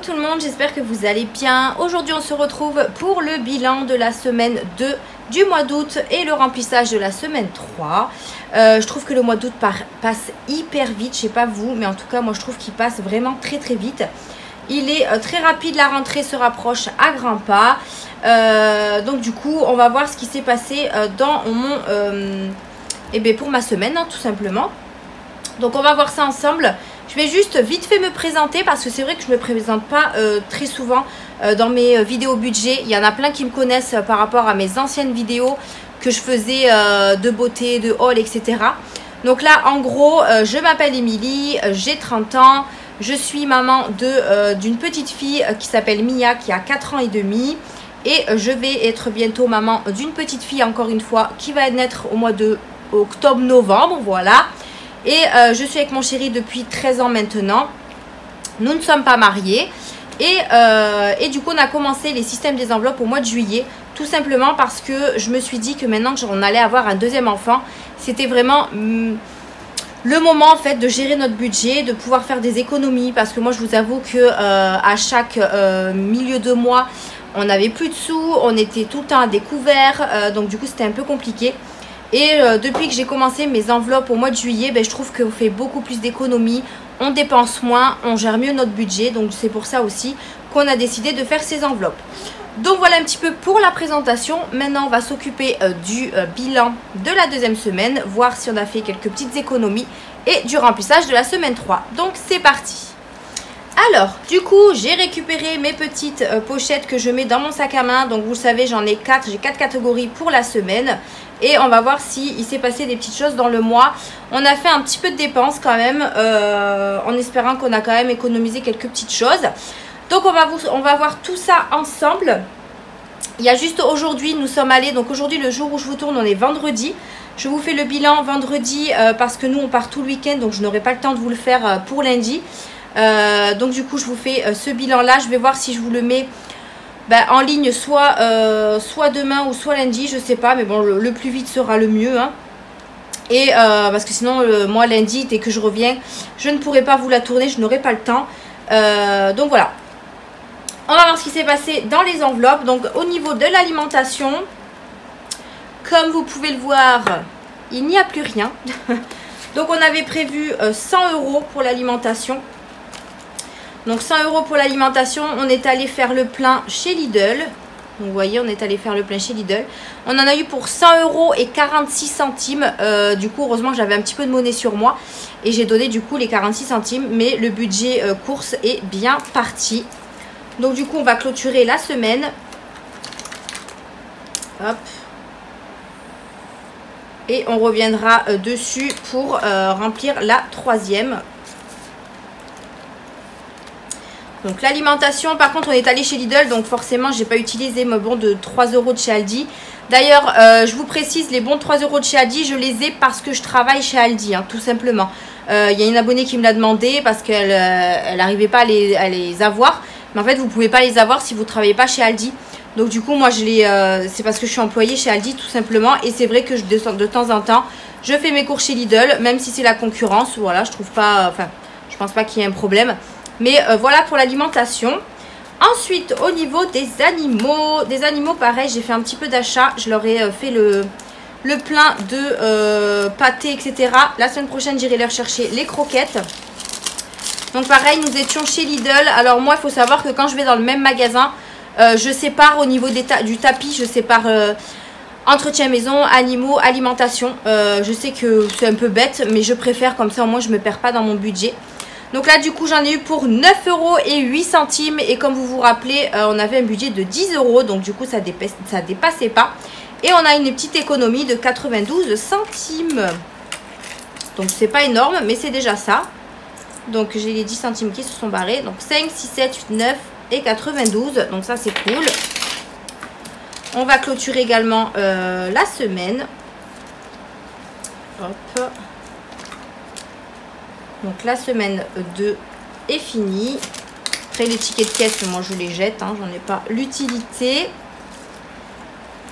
tout le monde, j'espère que vous allez bien. Aujourd'hui on se retrouve pour le bilan de la semaine 2 du mois d'août et le remplissage de la semaine 3. Je trouve que le mois d'août passe hyper vite, je sais pas vous, mais en tout cas moi je trouve qu'il passe vraiment très vite. Il est très rapide, la rentrée se rapproche à grands pas. Donc du coup on va voir ce qui s'est passé dans mon pour ma semaine, hein, tout simplement. Donc on va voir ça ensemble. Je vais juste vite fait me présenter parce que c'est vrai que je ne me présente pas très souvent dans mes vidéos budget. Il y en a plein qui me connaissent par rapport à mes anciennes vidéos que je faisais de beauté, de haul, etc. Donc là, en gros, je m'appelle Émilie, j'ai 30 ans. Je suis maman d'une petite fille qui s'appelle Mia, qui a 4 ans et demi. Et je vais être bientôt maman d'une petite fille, encore une fois, qui va naître au mois de octobre-novembre, voilà. Et je suis avec mon chéri depuis 13 ans maintenant. Nous ne sommes pas mariés. Et du coup, on a commencé les systèmes des enveloppes au mois de juillet. Tout simplement parce que je me suis dit que maintenant qu'on allait avoir un deuxième enfant, c'était vraiment le moment en fait de gérer notre budget, de pouvoir faire des économies. Parce que moi, je vous avoue que à chaque milieu de mois, on n'avait plus de sous. On était tout le temps à découvert. Donc du coup, c'était un peu compliqué. Et depuis que j'ai commencé mes enveloppes au mois de juillet, je trouve qu'on fait beaucoup plus d'économies, on dépense moins, on gère mieux notre budget. Donc c'est pour ça aussi qu'on a décidé de faire ces enveloppes. Donc voilà un petit peu pour la présentation. Maintenant on va s'occuper du bilan de la deuxième semaine, voir si on a fait quelques petites économies et du remplissage de la semaine 3. Donc c'est parti. Alors, du coup, j'ai récupéré mes petites pochettes que je mets dans mon sac à main. Donc, vous le savez, j'en ai 4. J'ai 4 catégories pour la semaine. Et on va voir s'il s'est passé des petites choses dans le mois. On a fait un petit peu de dépenses quand même, en espérant qu'on a quand même économisé quelques petites choses. Donc, on va voir tout ça ensemble. Il y a juste aujourd'hui, nous sommes allés. Donc, aujourd'hui, le jour où je vous tourne, on est vendredi. Je vous fais le bilan vendredi parce que nous, on part tout le week-end. Donc, je n'aurai pas le temps de vous le faire pour lundi. Donc du coup je vous fais ce bilan là. Je vais voir si je vous le mets en ligne soit demain ou soit lundi, je sais pas, mais bon le plus vite sera le mieux, hein. Et parce que sinon moi lundi dès que je reviens je ne pourrai pas vous la tourner, je n'aurai pas le temps. Donc voilà, on va voir ce qui s'est passé dans les enveloppes. Donc au niveau de l'alimentation, comme vous pouvez le voir, il n'y a plus rien. Donc on avait prévu 100 € pour l'alimentation. Donc 100 € pour l'alimentation, on est allé faire le plein chez Lidl. Donc vous voyez, on est allé faire le plein chez Lidl. On en a eu pour 100 € et 46 centimes. Du coup, heureusement que j'avais un petit peu de monnaie sur moi. Et j'ai donné du coup les 46 centimes. Mais le budget course est bien parti. Donc du coup, on va clôturer la semaine. Hop. Et on reviendra dessus pour remplir la troisième. Donc l'alimentation, par contre on est allé chez Lidl, donc forcément j'ai pas utilisé mon bon de 3 € de chez Aldi. D'ailleurs je vous précise, les bons de 3 € de chez Aldi, je les ai parce que je travaille chez Aldi, hein, tout simplement. Il y a une abonnée qui me l'a demandé parce qu'elle n'arrivait pas à les avoir. Mais en fait vous pouvez pas les avoir si vous ne travaillez pas chez Aldi. Donc du coup moi c'est parce que je suis employée chez Aldi tout simplement. Et c'est vrai que de temps en temps je fais mes courses chez Lidl, même si c'est la concurrence. Voilà, je trouve pas, enfin je pense pas qu'il y ait un problème. Mais voilà pour l'alimentation. Ensuite, au niveau des animaux, pareil, j'ai fait un petit peu d'achat. Je leur ai fait le plein de pâtés, etc. La semaine prochaine, j'irai leur chercher les croquettes. Donc pareil, nous étions chez Lidl. Alors moi, il faut savoir que quand je vais dans le même magasin, je sépare au niveau du tapis, je sépare entretien maison, animaux, alimentation. Je sais que c'est un peu bête, mais je préfère comme ça, au moins, je ne me perds pas dans mon budget. Donc là du coup j'en ai eu pour 9 € et 8 centimes. Et comme vous vous rappelez on avait un budget de 10 €. Donc du coup ça dépassait pas. Et on a une petite économie de 92 centimes. Donc c'est pas énorme mais c'est déjà ça. Donc j'ai les 10 centimes qui se sont barrés. Donc 5, 6, 7, 8, 9 et 92. Donc ça c'est cool. On va clôturer également la semaine. Hop. Donc la semaine 2 est finie. Après les tickets de caisse, moi je les jette, hein, j'en ai pas l'utilité.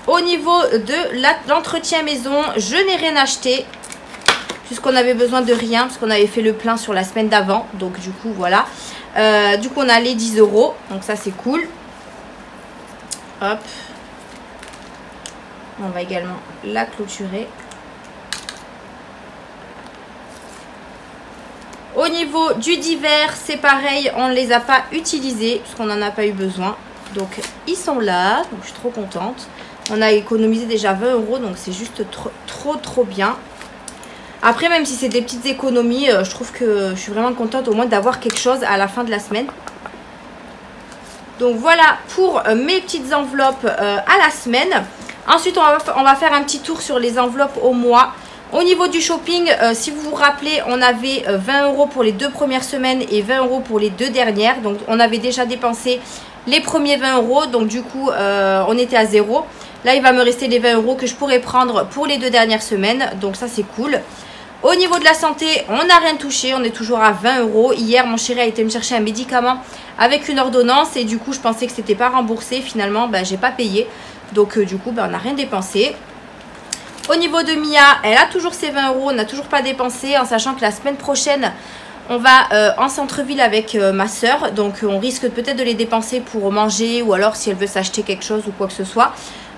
Au niveau de l'entretien maison, je n'ai rien acheté. puisqu'on avait besoin de rien, parce qu'on avait fait le plein sur la semaine d'avant. Donc du coup, voilà. Du coup, on a les 10 €. Donc ça, c'est cool. Hop. On va également la clôturer. Au niveau du divers, c'est pareil, on ne les a pas utilisés parce qu'on n'en a pas eu besoin. Donc ils sont là, donc je suis trop contente. On a économisé déjà 20 €, donc c'est juste trop bien. Après, même si c'est des petites économies, je trouve que je suis vraiment contente au moins d'avoir quelque chose à la fin de la semaine. Donc voilà pour mes petites enveloppes à la semaine. Ensuite, on va faire un petit tour sur les enveloppes au mois. Au niveau du shopping, si vous vous rappelez, on avait 20 € pour les 2 premières semaines et 20 € pour les 2 dernières. Donc on avait déjà dépensé les premiers 20 €, donc du coup on était à 0. Là, il va me rester les 20 € que je pourrais prendre pour les 2 dernières semaines. Donc ça, c'est cool. Au niveau de la santé, on n'a rien touché, on est toujours à 20 €. Hier, mon chéri a été me chercher un médicament avec une ordonnance et du coup, je pensais que c'était pas remboursé. Finalement, j'ai pas payé. Donc du coup, on n'a rien dépensé. Au niveau de Mia, elle a toujours ses 20 €, on n'a toujours pas dépensé, en sachant que la semaine prochaine, on va en centre-ville avec ma soeur. Donc on risque peut-être de les dépenser pour manger ou alors si elle veut s'acheter quelque chose ou quoi que ce soit.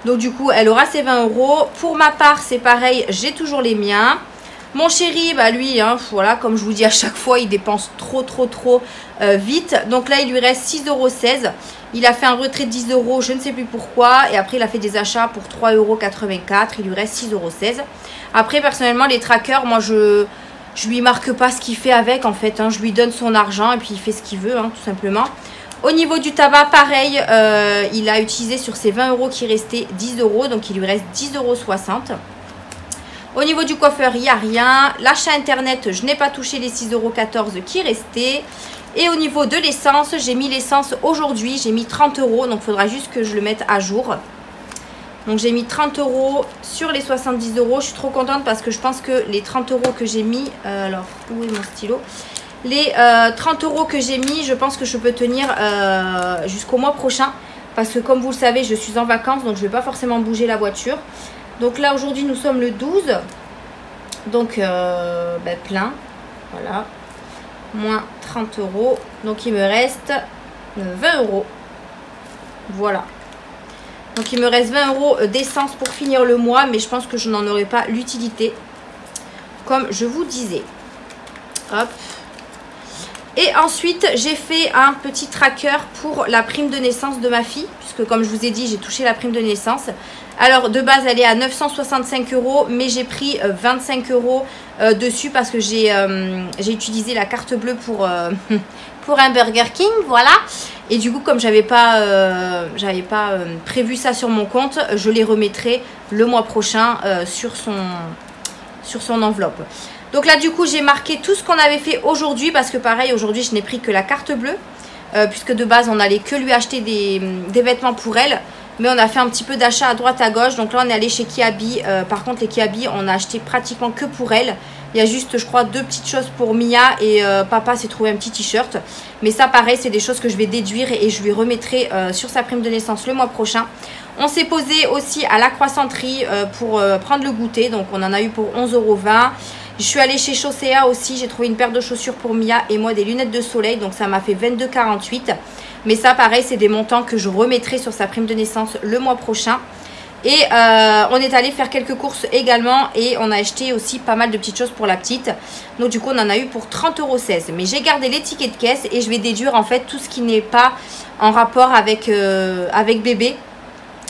Donc du coup, elle aura ses 20 €. Pour ma part, c'est pareil, j'ai toujours les miens. Mon chéri, lui, voilà, comme je vous dis à chaque fois, il dépense trop vite. Donc là, il lui reste 6,16 €. Il a fait un retrait de 10 €, je ne sais plus pourquoi. Et après, il a fait des achats pour 3,84 €. Il lui reste 6,16 €. Après, personnellement, les trackers, moi, je lui marque pas ce qu'il fait avec, en fait. Je lui donne son argent et puis il fait ce qu'il veut, tout simplement. Au niveau du tabac, pareil, il a utilisé sur ses 20 € qui restaient 10 €. Donc, il lui reste 10,60 €. Au niveau du coiffeur, il n'y a rien. L'achat internet, je n'ai pas touché les 6,14 € qui restaient. Et au niveau de l'essence, j'ai mis l'essence aujourd'hui. J'ai mis 30 €. Donc, il faudra juste que je le mette à jour. Donc, j'ai mis 30 € sur les 70 €. Je suis trop contente parce que je pense que les 30 € que j'ai mis... alors, où est mon stylo? Les 30 € que j'ai mis, je pense que je peux tenir jusqu'au mois prochain. Parce que comme vous le savez, je suis en vacances. Donc, je ne vais pas forcément bouger la voiture. Donc là, aujourd'hui, nous sommes le 12. Donc, plein. Voilà. Moins 30 €. Donc, il me reste 20 €. Voilà. Donc, il me reste 20 € d'essence pour finir le mois. Mais je pense que je n'en aurai pas l'utilité. Comme je vous disais. Hop. Et ensuite, j'ai fait un petit tracker pour la prime de naissance de ma fille. Puisque comme je vous ai dit, j'ai touché la prime de naissance. Alors, de base, elle est à 965 €. Mais j'ai pris 25 € dessus parce que j'ai utilisé la carte bleue pour un Burger King. Voilà. Et du coup, comme j'avais pas prévu ça sur mon compte, je les remettrai le mois prochain sur son enveloppe. Donc là, du coup, j'ai marqué tout ce qu'on avait fait aujourd'hui. Parce que pareil, aujourd'hui, je n'ai pris que la carte bleue. Puisque de base, on n'allait que lui acheter des vêtements pour elle. Mais on a fait un petit peu d'achat à droite à gauche. Donc là, on est allé chez Kiabi. Par contre, les Kiabi, on a acheté pratiquement que pour elle. Il y a juste, je crois, 2 petites choses pour Mia. Et papa s'est trouvé un petit t-shirt. Mais ça, pareil, c'est des choses que je vais déduire. Et je lui remettrai sur sa prime de naissance le mois prochain. On s'est posé aussi à la croissanterie pour prendre le goûter. Donc, on en a eu pour 11,20 €. Je suis allée chez Chaussea aussi. J'ai trouvé une paire de chaussures pour Mia et moi des lunettes de soleil. Donc, ça m'a fait 22,48 €. Mais ça, pareil, c'est des montants que je remettrai sur sa prime de naissance le mois prochain. Et on est allé faire quelques courses également. Et on a acheté aussi pas mal de petites choses pour la petite. Donc, du coup, on en a eu pour 30,16 €. Mais j'ai gardé les tickets de caisse et je vais déduire en fait tout ce qui n'est pas en rapport avec bébé.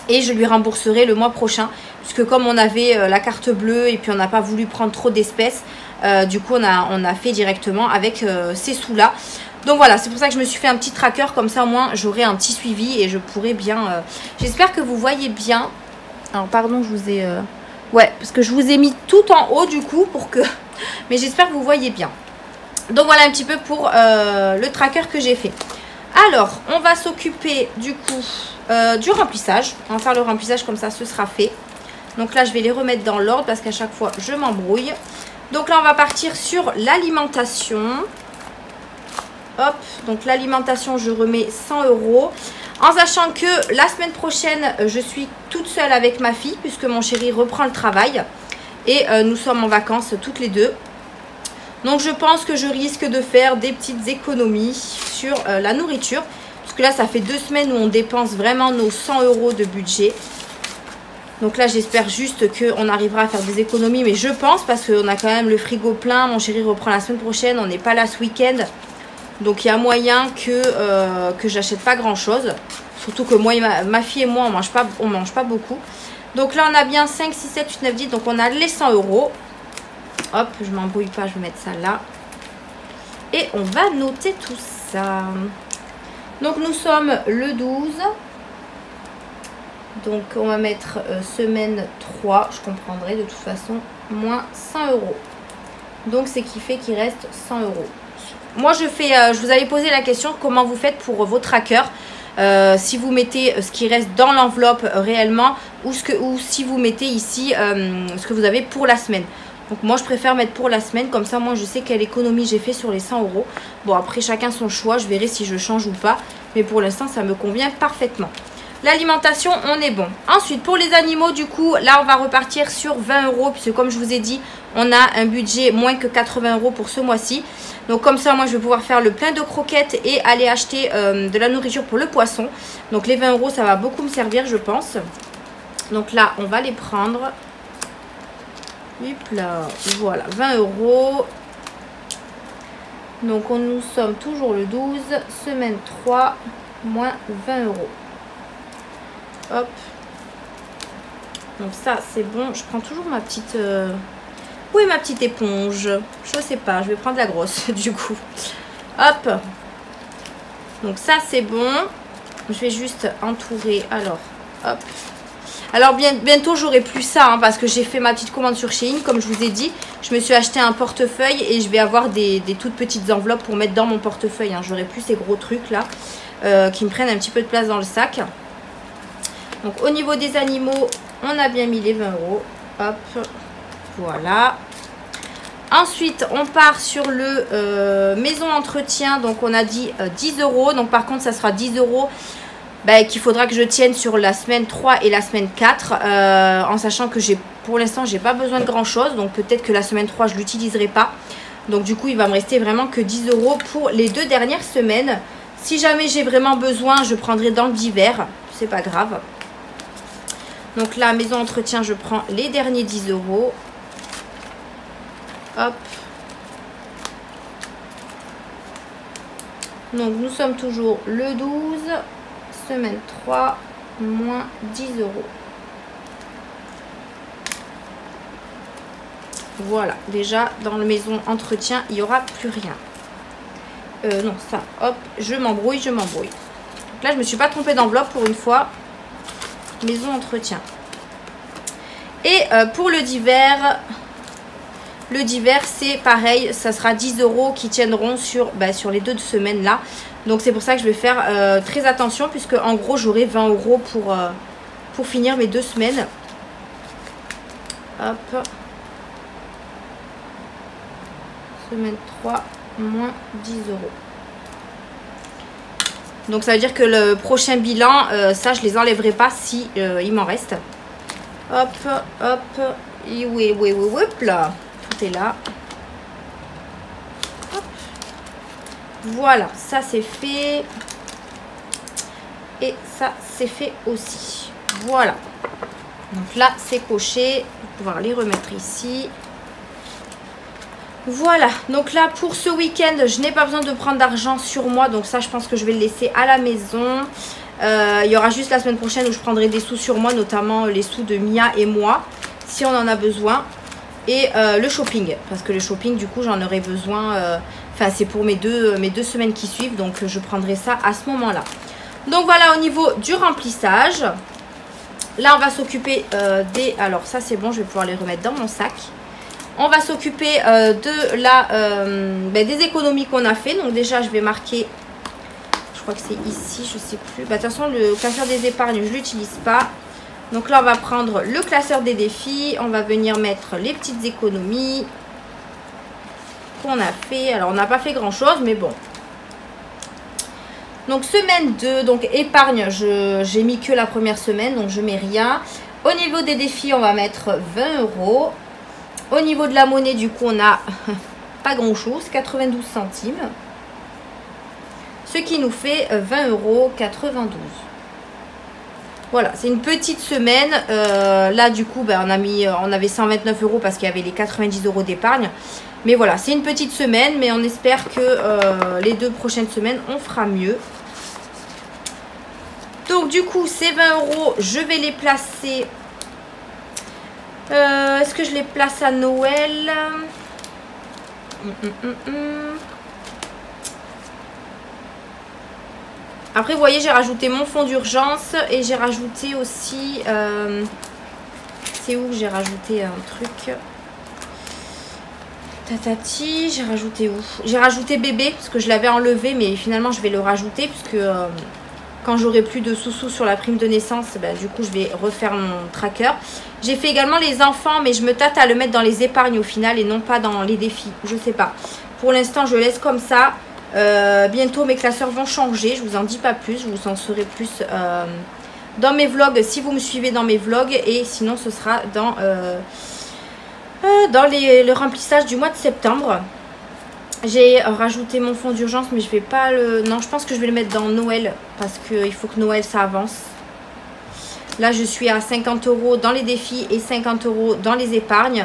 Et je lui rembourserai le mois prochain. Puisque comme on avait la carte bleue et puis on n'a pas voulu prendre trop d'espèces, du coup, on a fait directement avec ces sous-là. Donc voilà, c'est pour ça que je me suis fait un petit tracker. Comme ça, au moins, j'aurai un petit suivi et je pourrai bien... J'espère que vous voyez bien. Alors, pardon, je vous ai... Ouais, parce que je vous ai mis tout en haut, du coup, pour que... Mais j'espère que vous voyez bien. Donc voilà un petit peu pour le tracker que j'ai fait. Alors, on va s'occuper, du coup, du remplissage. On va faire le remplissage, comme ça, ce sera fait. Donc là, je vais les remettre dans l'ordre parce qu'à chaque fois, je m'embrouille. Donc là, on va partir sur l'alimentation. Hop, donc l'alimentation, je remets 100 €. En sachant que la semaine prochaine, je suis toute seule avec ma fille puisque mon chéri reprend le travail. Et nous sommes en vacances toutes les deux. Donc je pense que je risque de faire des petites économies sur la nourriture. Parce que là, ça fait 2 semaines où on dépense vraiment nos 100 € de budget. Donc là, j'espère juste qu'on arrivera à faire des économies. Mais je pense, parce qu'on a quand même le frigo plein. Mon chéri reprend la semaine prochaine. On n'est pas là ce week-end. Donc il y a moyen que j'achète pas grand-chose. Surtout que moi et ma fille et moi, on mange pas beaucoup. Donc là, on a bien 5, 6, 7, 8, 9, 10. Donc on a les 100 €. Hop, je m'embrouille pas, je vais mettre ça là. Et on va noter tout ça. Donc nous sommes le 12. Donc on va mettre semaine 3, je comprendrai de toute façon, moins 100 €. Donc c'est qui fait qu'il reste 100 €. Moi je vous avais posé la question comment vous faites pour vos trackers. Si vous mettez ce qui reste dans l'enveloppe réellement ou si vous mettez ici ce que vous avez pour la semaine. Donc moi je préfère mettre pour la semaine, comme ça moi je sais quelle économie j'ai fait sur les 100 €. Bon après chacun son choix, je verrai si je change ou pas. Mais pour l'instant ça me convient parfaitement. L'alimentation, on est bon. Ensuite pour les animaux du coup, là on va repartir sur 20 €. Puisque comme je vous ai dit, on a un budget moins que 80 € pour ce mois-ci. Donc comme ça moi je vais pouvoir faire le plein de croquettes et aller acheter de la nourriture pour le poisson. Donc les 20 € ça va beaucoup me servir je pense. Donc là on va les prendre. Hop là, voilà, 20 €. Donc nous sommes toujours le 12, semaine 3, moins 20 €. Hop. Donc ça c'est bon. Je prends toujours ma petite... Où est ma petite éponge? Je sais pas, je vais prendre la grosse du coup. Hop. Donc ça c'est bon. Je vais juste entourer. Alors, hop. Alors bientôt j'aurai plus ça hein, parce que j'ai fait ma petite commande sur Shein. Comme je vous ai dit, je me suis acheté un portefeuille et je vais avoir des toutes petites enveloppes pour mettre dans mon portefeuille. Hein. J'aurai plus ces gros trucs là qui me prennent un petit peu de place dans le sac. Donc au niveau des animaux, on a bien mis les 20 €. Hop, voilà. Ensuite, on part sur le maison entretien. Donc on a dit 10 €. Donc par contre, ça sera 10 €. Qu'il faudra que je tienne sur la semaine 3 et la semaine 4 en sachant que pour l'instant j'ai pas besoin de grand chose, donc peut-être que la semaine 3 je l'utiliserai pas, donc du coup il va me rester vraiment que 10 € pour les 2 dernières semaines. Si jamais j'ai vraiment besoin je prendrai dans le divers, c'est pas grave. Donc là maison entretien je prends les derniers 10 €. Hop. Donc nous sommes toujours le 12, semaine 3, moins 10 €. Voilà, déjà dans la maison entretien, il n'y aura plus rien. Non, ça, hop, je m'embrouille. Donc là, je ne me suis pas trompée d'enveloppe pour une fois. Maison entretien. Et pour le divers c'est pareil, ça sera 10 € qui tiendront sur les 2 semaines là. Donc c'est pour ça que je vais faire très attention puisque en gros j'aurai 20 € pour finir mes 2 semaines. Hop. Semaine 3, moins 10 €. Donc ça veut dire que le prochain bilan, ça je les enlèverai pas si il m'en reste. Hop, hop, et oui, hop là. Tout est là. Hop. Voilà, ça c'est fait. Et ça c'est fait aussi. Voilà. Donc là c'est coché. Je vais pouvoir les remettre ici. Voilà, donc là pour ce week-end je n'ai pas besoin de prendre d'argent sur moi. Donc ça je pense que je vais le laisser à la maison. Il y aura juste la semaine prochaine où je prendrai des sous sur moi, notamment les sous de Mia et moi, si on en a besoin. Et le shopping, parce que le shopping du coup j'en aurai besoin, enfin c'est pour mes deux semaines qui suivent, donc je prendrai ça à ce moment là. Donc voilà au niveau du remplissage. Là on va s'occuper alors ça c'est bon, je vais pouvoir les remettre dans mon sac. On va s'occuper des économies qu'on a fait. Donc déjà je vais marquer, je crois que c'est ici, je sais plus. De toute façon le classeur des épargnes je l'utilise pas. Donc là on va prendre le classeur des défis. On va venir mettre les petites économies qu'on a fait. Alors on n'a pas fait grand chose mais bon. Donc semaine 2, donc épargne, j'ai mis que la première semaine, donc je mets rien. Au niveau des défis on va mettre 20 €. Au niveau de la monnaie, du coup, on a pas grand chose, 92 centimes. Ce qui nous fait 20,92 €. Voilà, c'est une petite semaine. Là, du coup, ben, on avait 129 € parce qu'il y avait les 90 € d'épargne. Mais voilà, c'est une petite semaine, mais on espère que les 2 prochaines semaines, on fera mieux. Donc, du coup, ces 20 €, je vais les placer. Est-ce que je les place à Noël? Après, vous voyez, j'ai rajouté mon fonds d'urgence et j'ai rajouté aussi... c'est où j'ai rajouté un truc? Tatati, j'ai rajouté où? J'ai rajouté bébé parce que je l'avais enlevé, mais finalement, je vais le rajouter puisque quand j'aurai plus de sous-sous sur la prime de naissance, ben, du coup, je vais refaire mon tracker. J'ai fait également les enfants, mais je me tâte à le mettre dans les épargnes au final et non pas dans les défis. Je sais pas. Pour l'instant, je laisse comme ça. Bientôt mes classeurs vont changer, je vous en dis pas plus, je vous en saurai plus dans mes vlogs si vous me suivez dans mes vlogs, et sinon ce sera dans le remplissage du mois de septembre. J'ai rajouté mon fonds d'urgence, mais je vais pas le... Non, je pense que je vais le mettre dans Noël parce qu'il faut que Noël ça avance. Là je suis à 50 € dans les défis et 50 € dans les épargnes.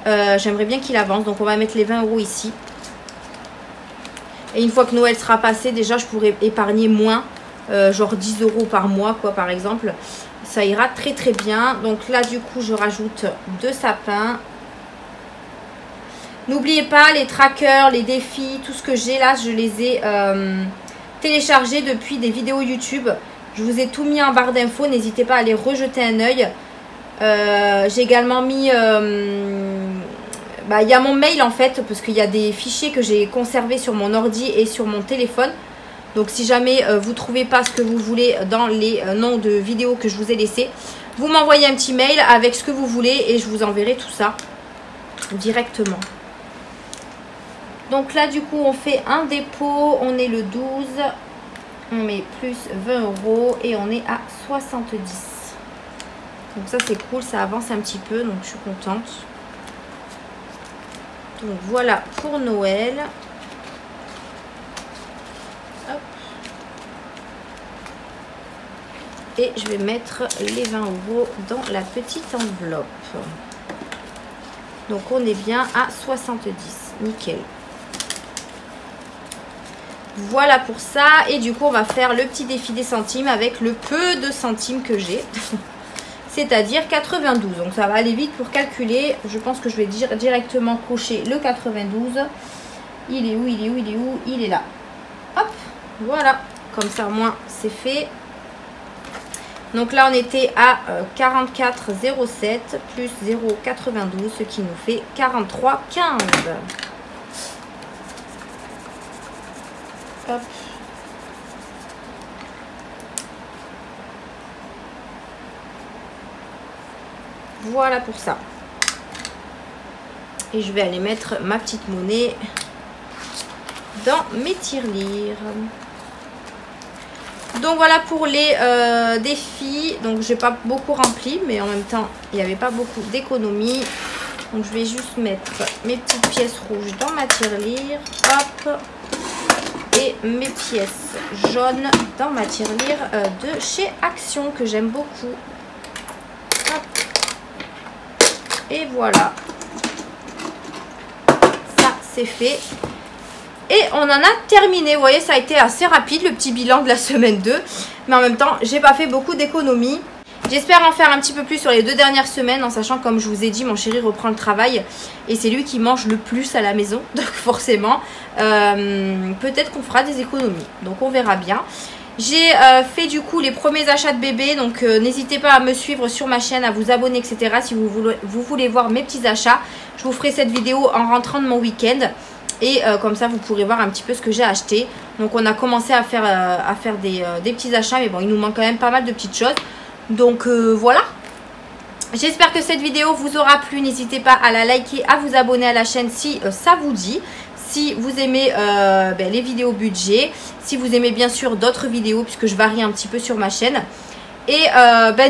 J'aimerais bien qu'il avance, donc on va mettre les 20 € ici. Et une fois que Noël sera passé, déjà, je pourrai épargner moins. Genre 10 € par mois, quoi, par exemple. Ça ira très, très bien. Donc là, du coup, je rajoute 2 sapins. N'oubliez pas, les trackers, les défis, tout ce que j'ai là, je les ai téléchargés depuis des vidéos YouTube. Je vous ai tout mis en barre d'infos. N'hésitez pas à aller rejeter un œil. J'ai également mis... il y a mon mail en fait, parce qu'il y a des fichiers que j'ai conservés sur mon ordi et sur mon téléphone. Donc si jamais vous ne trouvez pas ce que vous voulez dans les noms de vidéos que je vous ai laissés, vous m'envoyez un petit mail avec ce que vous voulez et je vous enverrai tout ça directement. Donc là du coup on fait un dépôt, on est le 12, on met plus 20 € et on est à 70. Donc ça c'est cool, ça avance un petit peu, donc je suis contente. Donc voilà pour Noël. Hop. Et je vais mettre les 20 € dans la petite enveloppe. Donc on est bien à 70. Nickel. Voilà pour ça. Et du coup on va faire le petit défi des centimes avec le peu de centimes que j'ai. C'est-à-dire 92. Donc ça va aller vite pour calculer. Je pense que je vais directement cocher le 92. Il est où? Il est où? Il est où? Il est là. Hop, voilà. Comme ça au moins c'est fait. Donc là on était à 44,07 plus 0,92, ce qui nous fait 43,15. Hop. Voilà pour ça. Et je vais aller mettre ma petite monnaie dans mes tirelires. Donc voilà pour les défis. Donc j'ai pas beaucoup rempli, mais en même temps il n'y avait pas beaucoup d'économies. Donc je vais juste mettre mes petites pièces rouges dans ma tirelire. Hop. Et mes pièces jaunes dans ma tirelire de chez Action que j'aime beaucoup. Hop. Et voilà, ça c'est fait. Et on en a terminé. Vous voyez, ça a été assez rapide le petit bilan de la semaine 2. Mais en même temps, j'ai pas fait beaucoup d'économies. J'espère en faire un petit peu plus sur les 2 dernières semaines, en sachant, comme je vous ai dit, mon chéri reprend le travail. Et c'est lui qui mange le plus à la maison. Donc forcément, peut-être qu'on fera des économies. Donc on verra bien. J'ai fait du coup les premiers achats de bébé, donc n'hésitez pas à me suivre sur ma chaîne, à vous abonner, etc. Si vous voulez voir mes petits achats. Je vous ferai cette vidéo en rentrant de mon week-end. Et comme ça, vous pourrez voir un petit peu ce que j'ai acheté. Donc on a commencé à faire des petits achats, mais bon, il nous manque quand même pas mal de petites choses. Donc voilà. J'espère que cette vidéo vous aura plu. N'hésitez pas à la liker, à vous abonner à la chaîne si ça vous dit. Si vous aimez les vidéos budget, si vous aimez bien sûr d'autres vidéos, puisque je varie un petit peu sur ma chaîne. Et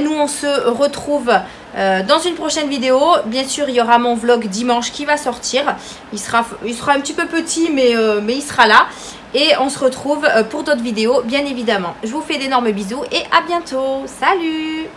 nous on se retrouve dans une prochaine vidéo. Bien sûr, il y aura mon vlog dimanche qui va sortir. Il sera un petit peu petit, mais il sera là. Et on se retrouve pour d'autres vidéos, bien évidemment. Je vous fais d'énormes bisous et à bientôt. Salut!